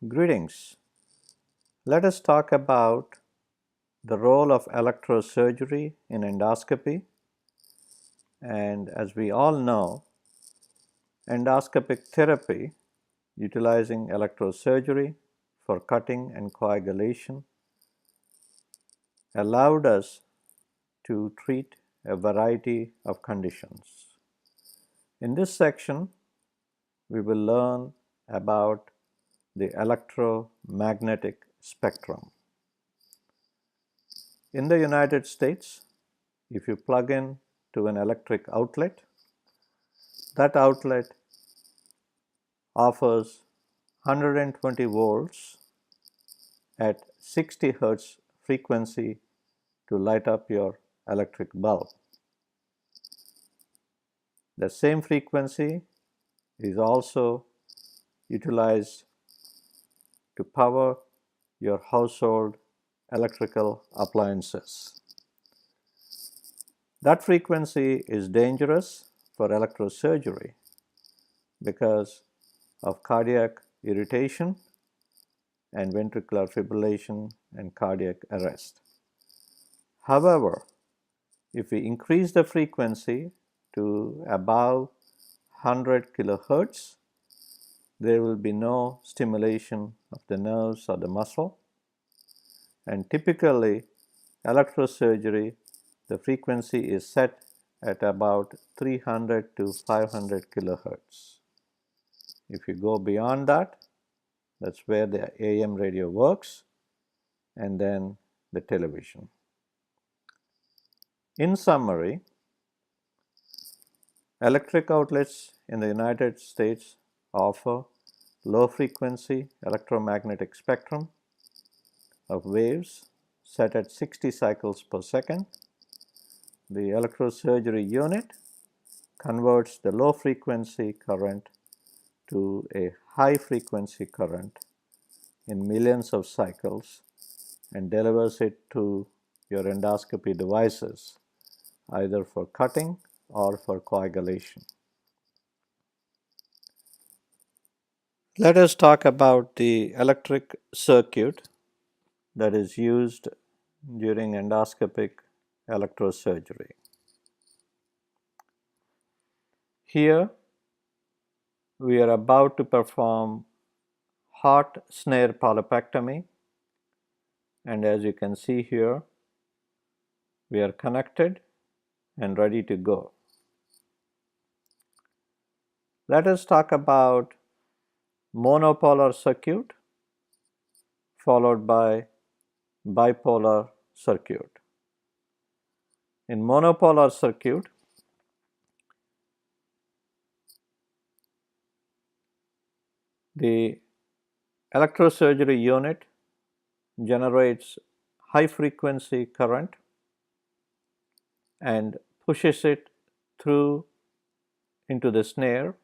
Greetings. Let us talk about the role of electrosurgery in endoscopy. And as we all know, endoscopic therapy utilizing electrosurgery for cutting and coagulation allowed us to treat a variety of conditions. In this section, we will learn about the electromagnetic spectrum. In the United States, if you plug in to an electric outlet, that outlet offers 120 volts at 60 Hertz frequency to light up your electric bulb. The same frequency is also utilized to power your household electrical appliances. That frequency is dangerous for electrosurgery because of cardiac irritation and ventricular fibrillation and cardiac arrest. However, if we increase the frequency to above 100 kilohertz, there will be no stimulation of the nerves or the muscle. And typically, electrosurgery, the frequency is set at about 300 to 500 kilohertz. If you go beyond that, that's where the AM radio works, and then the television. In summary, electric outlets in the United States offer low frequency electromagnetic spectrum of waves set at 60 cycles per second. The electrosurgery unit converts the low frequency current to a high frequency current in millions of cycles and delivers it to your endoscopy devices, either for cutting or for coagulation. Let us talk about the electric circuit that is used during endoscopic electrosurgery. Here, we are about to perform hot snare polypectomy, and as you can see here, we are connected and ready to go. Let us talk about monopolar circuit followed by bipolar circuit. In monopolar circuit, the electrosurgery unit generates high frequency current and pushes it through into the snare.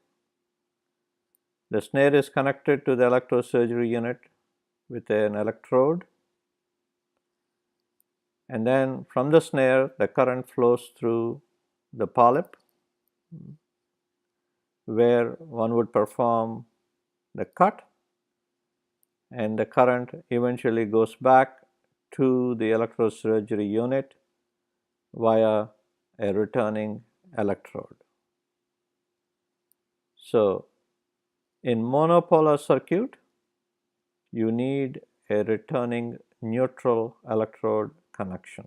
The snare is connected to the electrosurgery unit with an electrode, and then from the snare the current flows through the polyp where one would perform the cut, and the current eventually goes back to the electrosurgery unit via a returning electrode. So, in monopolar circuit, you need a returning neutral electrode connection.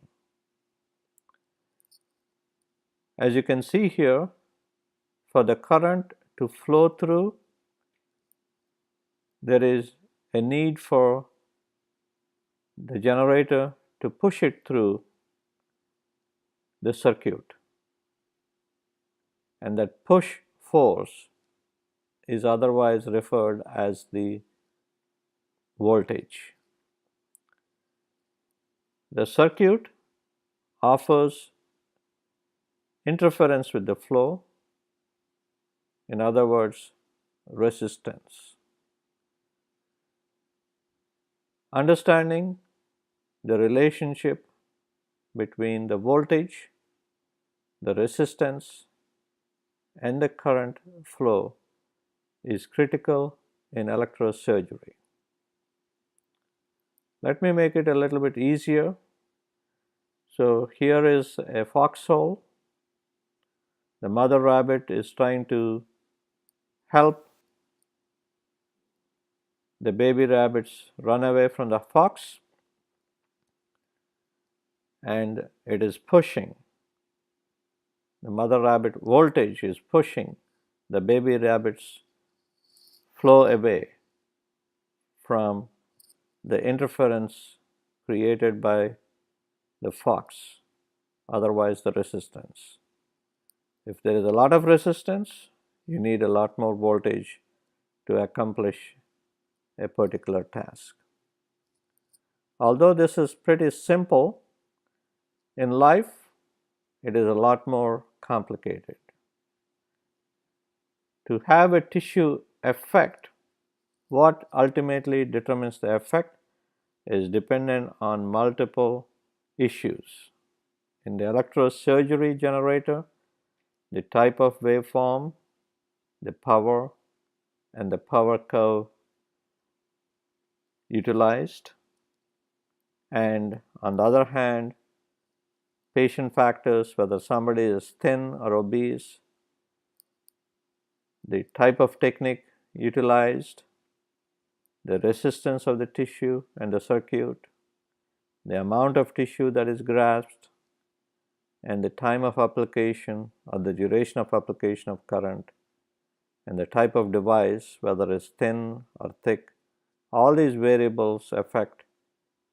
As you can see here, for the current to flow through, there is a need for the generator to push it through the circuit, and that push force is otherwise referred as the voltage. The circuit offers interference with the flow, in other words, resistance. Understanding the relationship between the voltage, the resistance, and the current flow is critical in electrosurgery. Let me make it a little bit easier. So here is a foxhole. The mother rabbit is trying to help the baby rabbits run away from the fox, and it is pushing. The mother rabbit voltage is pushing the baby rabbits flow away from the interference created by the fox, otherwise the resistance. If there is a lot of resistance, you need a lot more voltage to accomplish a particular task. Although this is pretty simple, in life it is a lot more complicated. To have a tissue effect, what ultimately determines the effect is dependent on multiple issues. In the electrosurgery generator, the type of waveform, the power, and the power curve utilized. And on the other hand, patient factors, whether somebody is thin or obese, the type of technique utilized, the resistance of the tissue and the circuit, the amount of tissue that is grasped, and the time of application or the duration of application of current, and the type of device, whether it's thin or thick, all these variables affect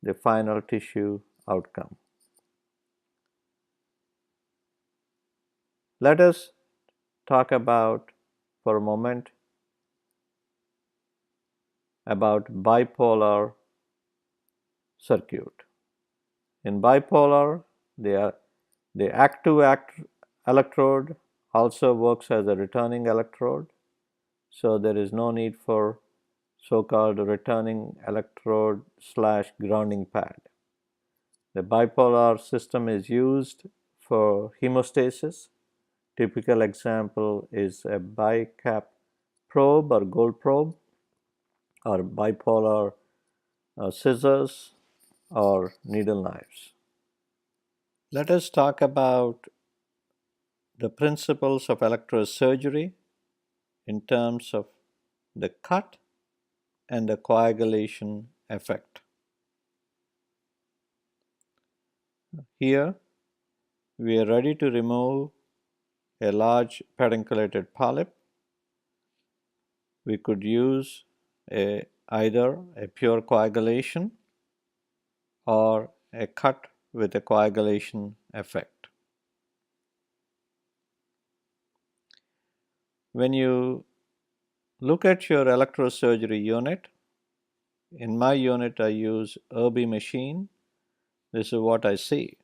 the final tissue outcome. Let us talk about, for a moment, about bipolar circuit. In bipolar, the active electrode also works as a returning electrode, so there is no need for so-called returning electrode / grounding pad. The bipolar system is used for hemostasis. Typical example is a bicap probe or gold probe, or bipolar scissors or needle knives. Let us talk about the principles of electrosurgery in terms of the cut and the coagulation effect. Here, we are ready to remove a large pedunculated polyp. We could use either a pure coagulation or a cut with a coagulation effect. When you look at your electrosurgery unit, in my unit I use Irby machine. This is what I see.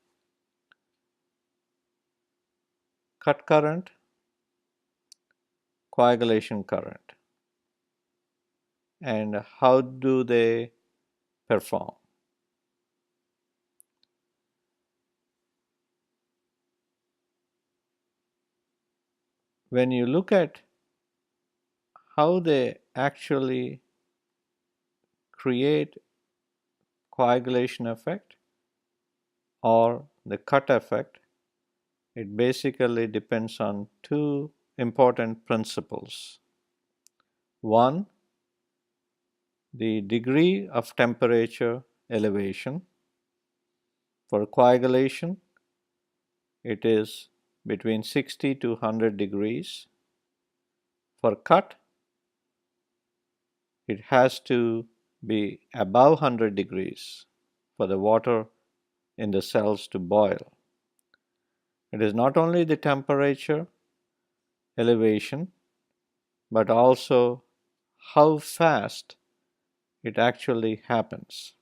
Cut current, coagulation current. And how do they perform? When you look at how they actually create coagulation effect or the cut effect, it basically depends on two important principles. One, the degree of temperature elevation. For coagulation, it is between 60 to 100 degrees. For cut, it has to be above 100 degrees for the water in the cells to boil. It is not only the temperature elevation, but also how fast it actually happens.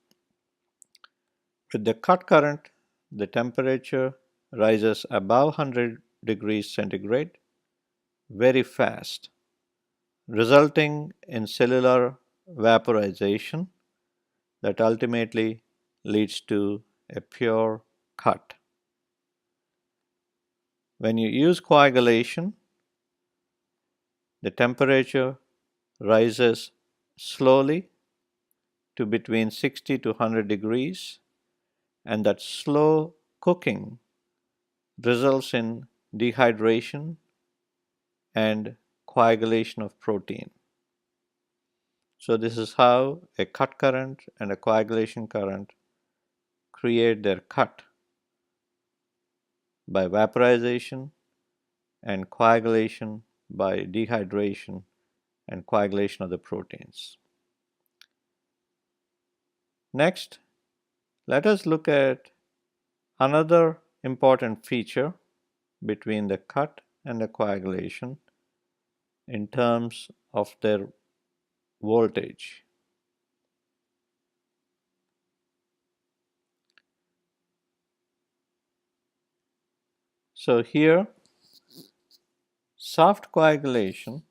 With the cut current, the temperature rises above 100 degrees centigrade very fast, resulting in cellular vaporization that ultimately leads to a pure cut. When you use coagulation, the temperature rises slowly to between 60 to 100 degrees, and that slow cooking results in dehydration and coagulation of protein. So this is how a cut current and a coagulation current create their cut by vaporization and coagulation by dehydration and coagulation of the proteins. Next, let us look at another important feature between the cut and the coagulation in terms of their voltage. So here, soft coagulation,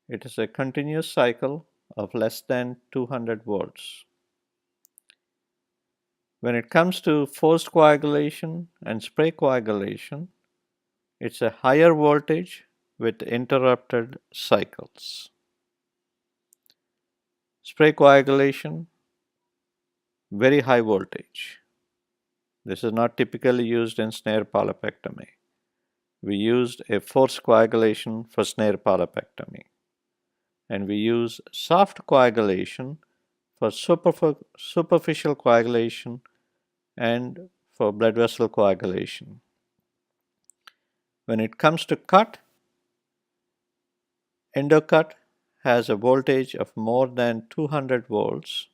it is a continuous cycle of less than 200 volts. When it comes to forced coagulation and spray coagulation, it's a higher voltage with interrupted cycles. Spray coagulation, very high voltage. This is not typically used in snare polypectomy. We used a forced coagulation for snare polypectomy. And we use soft coagulation for superficial coagulation and for blood vessel coagulation. When it comes to cut, endocut has a voltage of more than 200 volts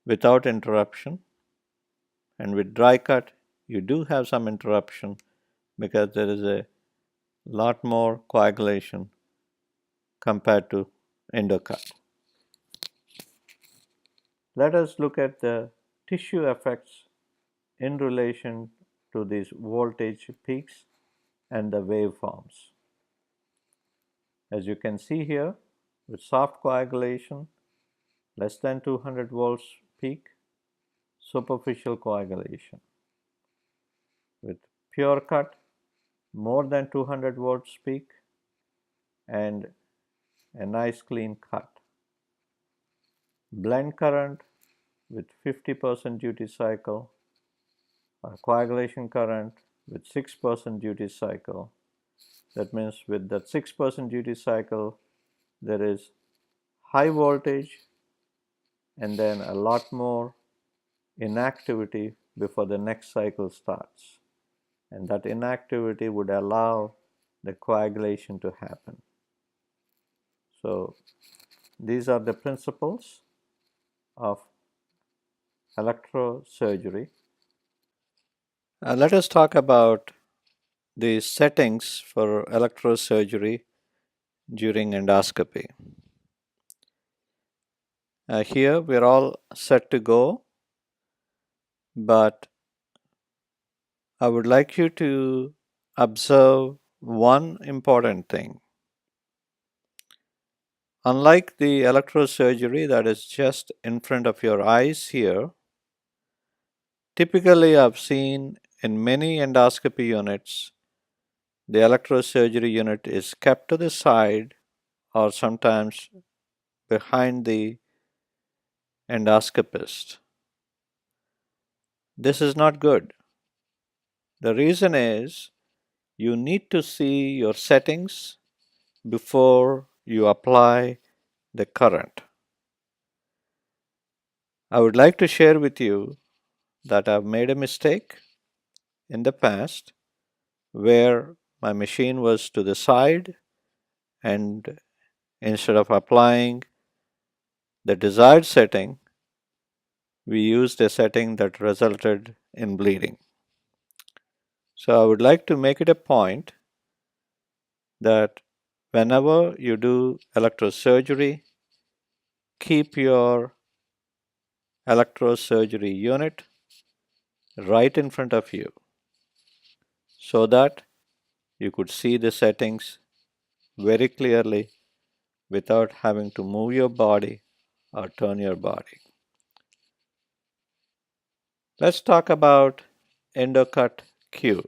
without interruption, and with dry cut you do have some interruption because there is a lot more coagulation compared to endocut. Let us look at the tissue effects in relation to these voltage peaks and the waveforms. As you can see here, with soft coagulation, less than 200 volts peak, superficial coagulation. With pure cut, more than 200 volts peak, and a nice clean cut. Blend current with 50% duty cycle, or coagulation current with 6% duty cycle. That means with that 6% duty cycle, there is high voltage and then a lot more inactivity before the next cycle starts. And that inactivity would allow the coagulation to happen. So these are the principles of electrosurgery. Let us talk about the settings for electrosurgery during endoscopy. Here we're all set to go, but I would like you to observe one important thing. Unlike the electrosurgery that is just in front of your eyes here, typically I've seen in many endoscopy units, the electrosurgery unit is kept to the side or sometimes behind the endoscopist. This is not good. The reason is you need to see your settings before you apply the current. I would like to share with you that I've made a mistake in the past where my machine was to the side, and instead of applying the desired setting, we used a setting that resulted in bleeding. So I would like to make it a point that whenever you do electrosurgery, keep your electrosurgery unit right in front of you so that you could see the settings very clearly without having to move your body or turn your body. Let's talk about endocut Q.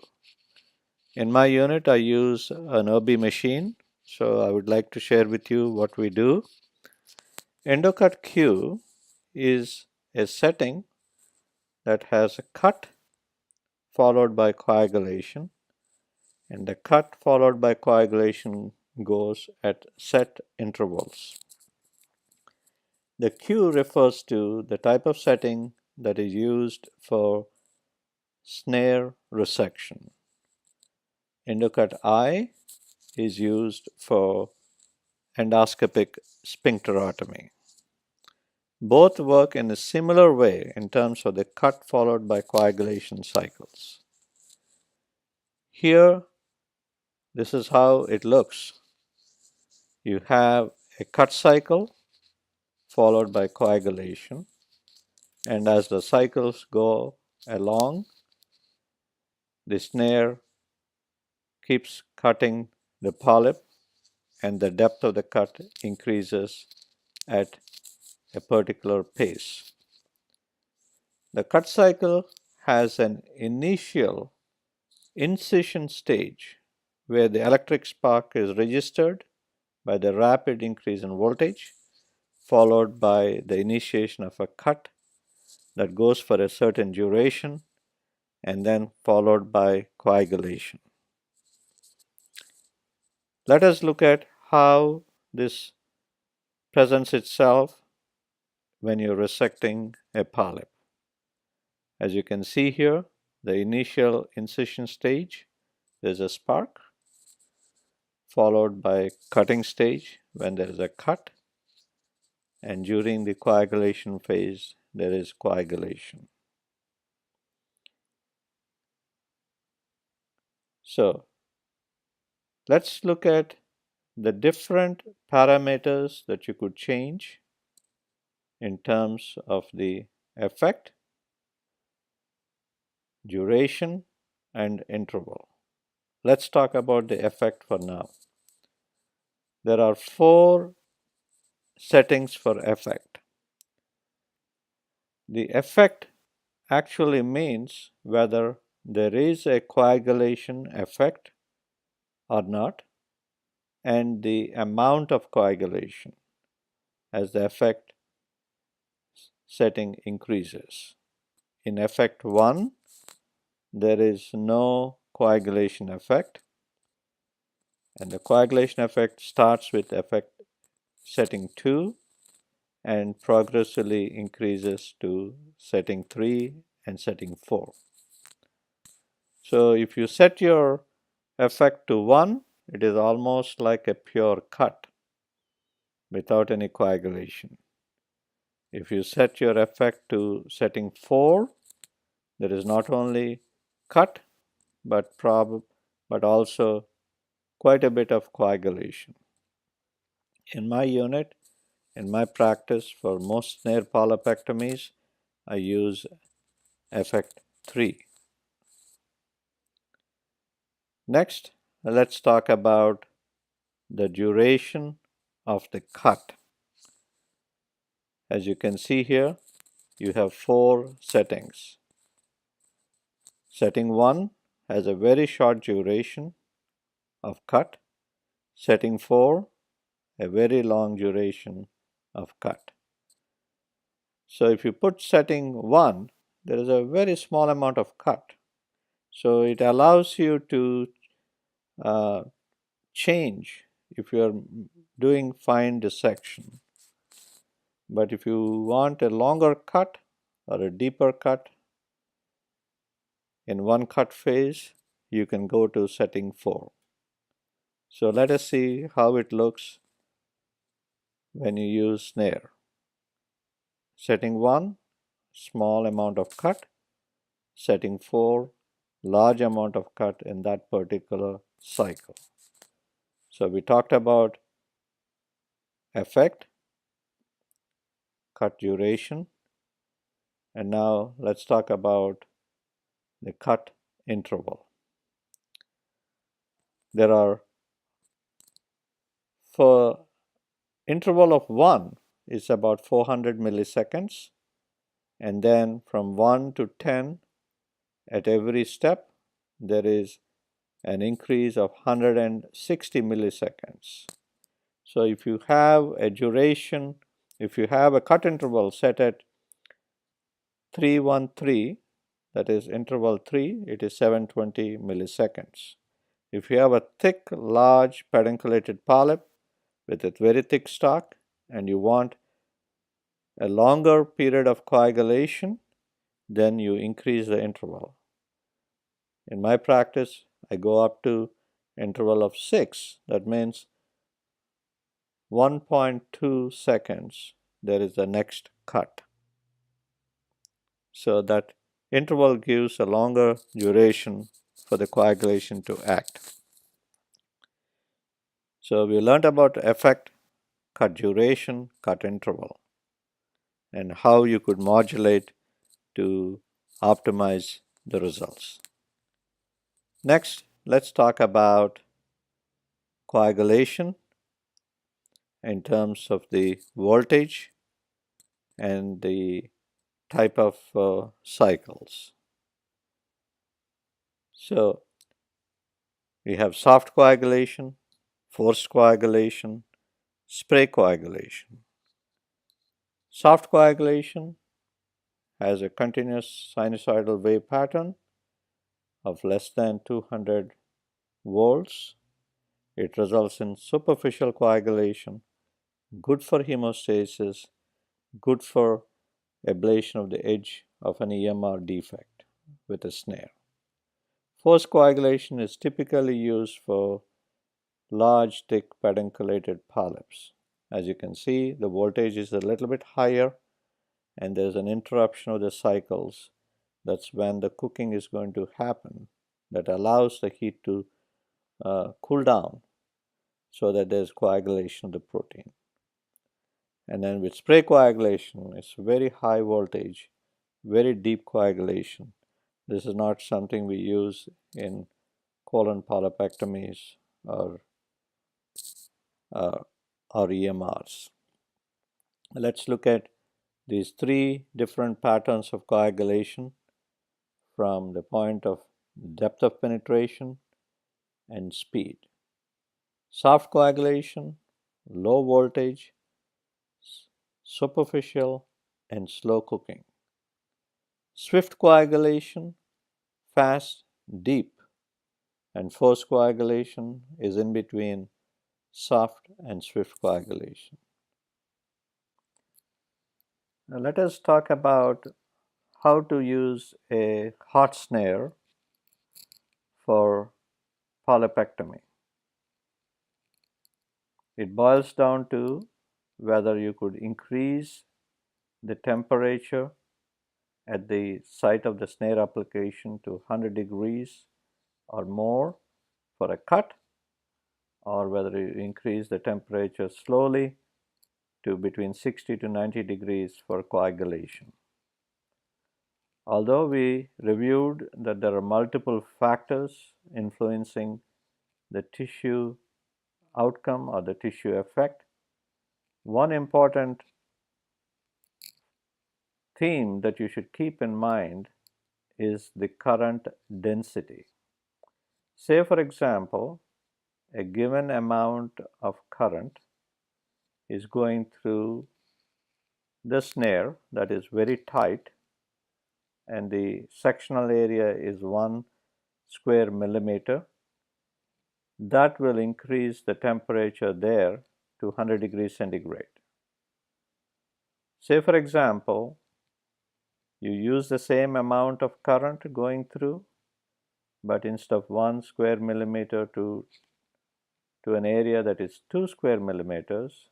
In my unit, I use an OB machine, so I would like to share with you what we do. Endocut Q is a setting that has a cut followed by coagulation, and the cut followed by coagulation goes at set intervals. The Q refers to the type of setting that is used for snare resection. Endocut I is used for endoscopic sphincterotomy. Both work in a similar way in terms of the cut followed by coagulation cycles. Here, this is how it looks. You have a cut cycle followed by coagulation, and as the cycles go along, the snare keeps cutting the polyp, and the depth of the cut increases at a particular pace. The cut cycle has an initial incision stage where the electric spark is registered by the rapid increase in voltage, followed by the initiation of a cut that goes for a certain duration, and then followed by coagulation. Let us look at how this presents itself when you're resecting a polyp. As you can see here, the initial incision stage, there's a spark, followed by cutting stage when there is a cut, and during the coagulation phase, there is coagulation. So, let's look at the different parameters that you could change in terms of the effect, duration, and interval. Let's talk about the effect for now. There are 4 settings for effect. The effect actually means whether there is a coagulation effect or not, and the amount of coagulation as the effect setting increases. In effect 1, there is no coagulation effect, and the coagulation effect starts with effect setting 2 and progressively increases to setting 3 and setting 4. So if you set your effect to 1, it is almost like a pure cut without any coagulation. If you set your effect to setting 4, there is not only cut but also quite a bit of coagulation. In my unit, in my practice for most snare polypectomies, I use effect 3. Next, let's talk about the duration of the cut. As you can see here, you have 4 settings. Setting 1 has a very short duration of cut. Setting 4, a very long duration of cut. So if you put setting 1, there is a very small amount of cut. So it allows you to change if you are doing fine dissection. But if you want a longer cut or a deeper cut in one cut phase, you can go to setting 4. So let us see how it looks when you use snare. Setting 1, small amount of cut. Setting 4, large amount of cut in that particular cycle. So we talked about effect, cut duration, and now let's talk about the cut interval. There are, for interval of 1 is about 400 milliseconds, and then from 1 to 10 at every step there is an increase of 160 milliseconds. So if you have a duration if you have a cut interval set at 313, that is interval 3, it is 720 milliseconds. If you have a thick, large pedunculated polyp with a very thick stalk and you want a longer period of coagulation, then you increase the interval. In my practice, I go up to interval of 6. That means 1.2 seconds, there is the next cut. So that interval gives a longer duration for the coagulation to act. So we learned about effect, cut duration, cut interval, and how you could modulate to optimize the results. Next, let's talk about coagulation in terms of the voltage and the type of cycles. So we have soft coagulation, forced coagulation, spray coagulation. Soft coagulation has a continuous sinusoidal wave pattern of less than 200 volts. It results in superficial coagulation, good for hemostasis, good for ablation of the edge of an EMR defect with a snare. Forced coagulation is typically used for large, thick pedunculated polyps. As you can see, the voltage is a little bit higher and there's an interruption of the cycles. That's when the cooking is going to happen that allows the heat to cool down so that there's coagulation of the protein. And then with spray coagulation, it's very high voltage, very deep coagulation. This is not something we use in colon polypectomies or EMRs. Let's look at these three different patterns of coagulation from the point of depth of penetration and speed. Soft coagulation, low voltage, superficial, and slow cooking. Swift coagulation, fast, deep, and forced coagulation is in between soft and swift coagulation. Now let us talk about how to use a hot snare for polypectomy. It boils down to whether you could increase the temperature at the site of the snare application to 100 degrees or more for a cut, or whether you increase the temperature slowly to between 60 to 90 degrees for coagulation. Although we reviewed that there are multiple factors influencing the tissue outcome or the tissue effect, one important theme that you should keep in mind is the current density. Say, for example, a given amount of current is going through the snare that is very tight and the sectional area is 1 square millimeter. That will increase the temperature there to 100 degrees centigrade. Say, for example, you use the same amount of current going through, but instead of 1 square millimeter to an area that is 2 square millimeters,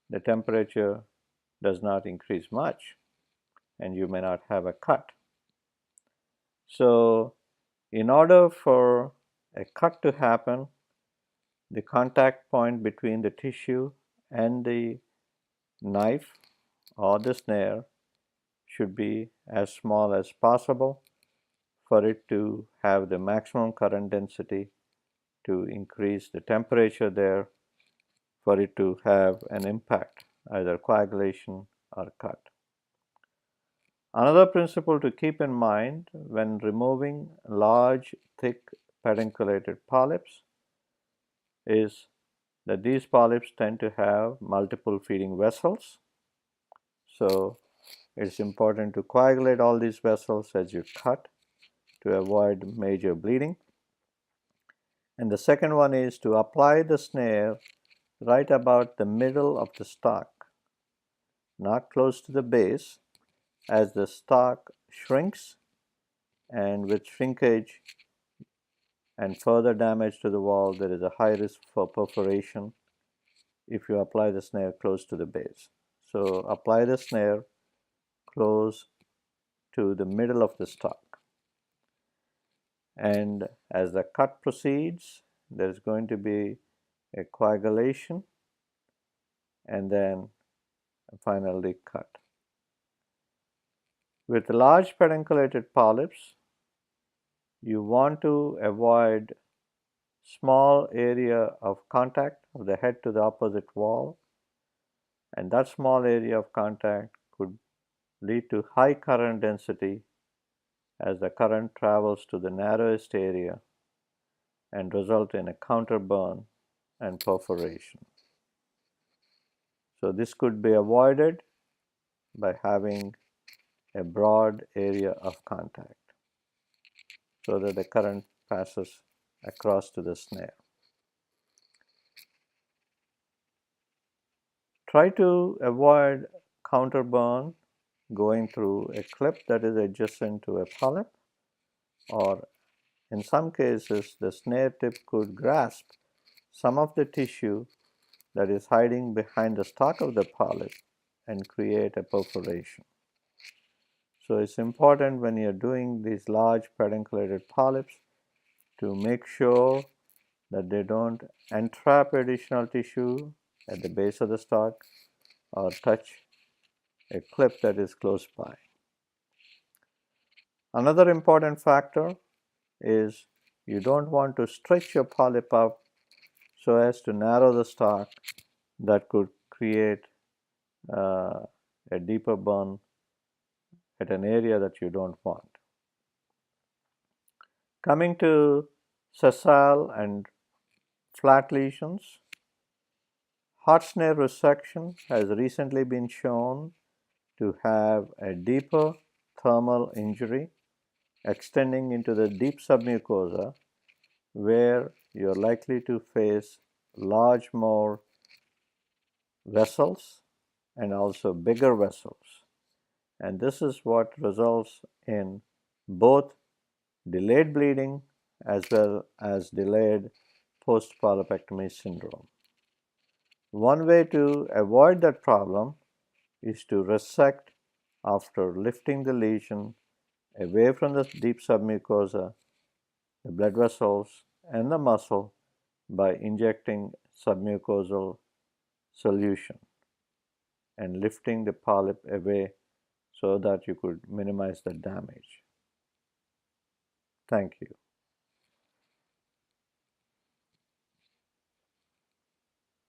the temperature does not increase much and you may not have a cut. So, in order for a cut to happen, the contact point between the tissue and the knife or the snare should be as small as possible for it to have the maximum current density to increase the temperature there, for it to have an impact, either coagulation or cut. Another principle to keep in mind when removing large, thick pedunculated polyps is that these polyps tend to have multiple feeding vessels. So it's important to coagulate all these vessels as you cut to avoid major bleeding. And the second one is to apply the snare right about the middle of the stock, not close to the base, as the stock shrinks, and with shrinkage and further damage to the wall, there is a high risk for perforation if you apply the snare close to the base. So apply the snare close to the middle of the stock. And as the cut proceeds, there is going to be a coagulation and then finally cut. With large pedunculated polyps, you want to avoid small area of contact of the head to the opposite wall, and that small area of contact could lead to high current density as the current travels to the narrowest area and result in a counterburn and perforation. So this could be avoided by having a broad area of contact so that the current passes across to the snare. Try to avoid counterburn going through a clip that is adjacent to a polyp, or in some cases the snare tip could grasp some of the tissue that is hiding behind the stalk of the polyp and create a perforation. So it's important when you're doing these large pedunculated polyps to make sure that they don't entrap additional tissue at the base of the stalk or touch a clip that is close by. Another important factor is you don't want to stretch your polyp up so as to narrow the stalk. That could create a deeper burn at an area that you don't want. Coming to sessile and flat lesions, hot snare resection has recently been shown to have a deeper thermal injury extending into the deep submucosa, where you're likely to face large more vessels and also bigger vessels. And this is what results in both delayed bleeding as well as delayed post-polypectomy syndrome. One way to avoid that problem is to resect after lifting the lesion away from the deep submucosa, the blood vessels, and the muscle by injecting submucosal solution and lifting the polyp away so that you could minimize the damage. Thank you.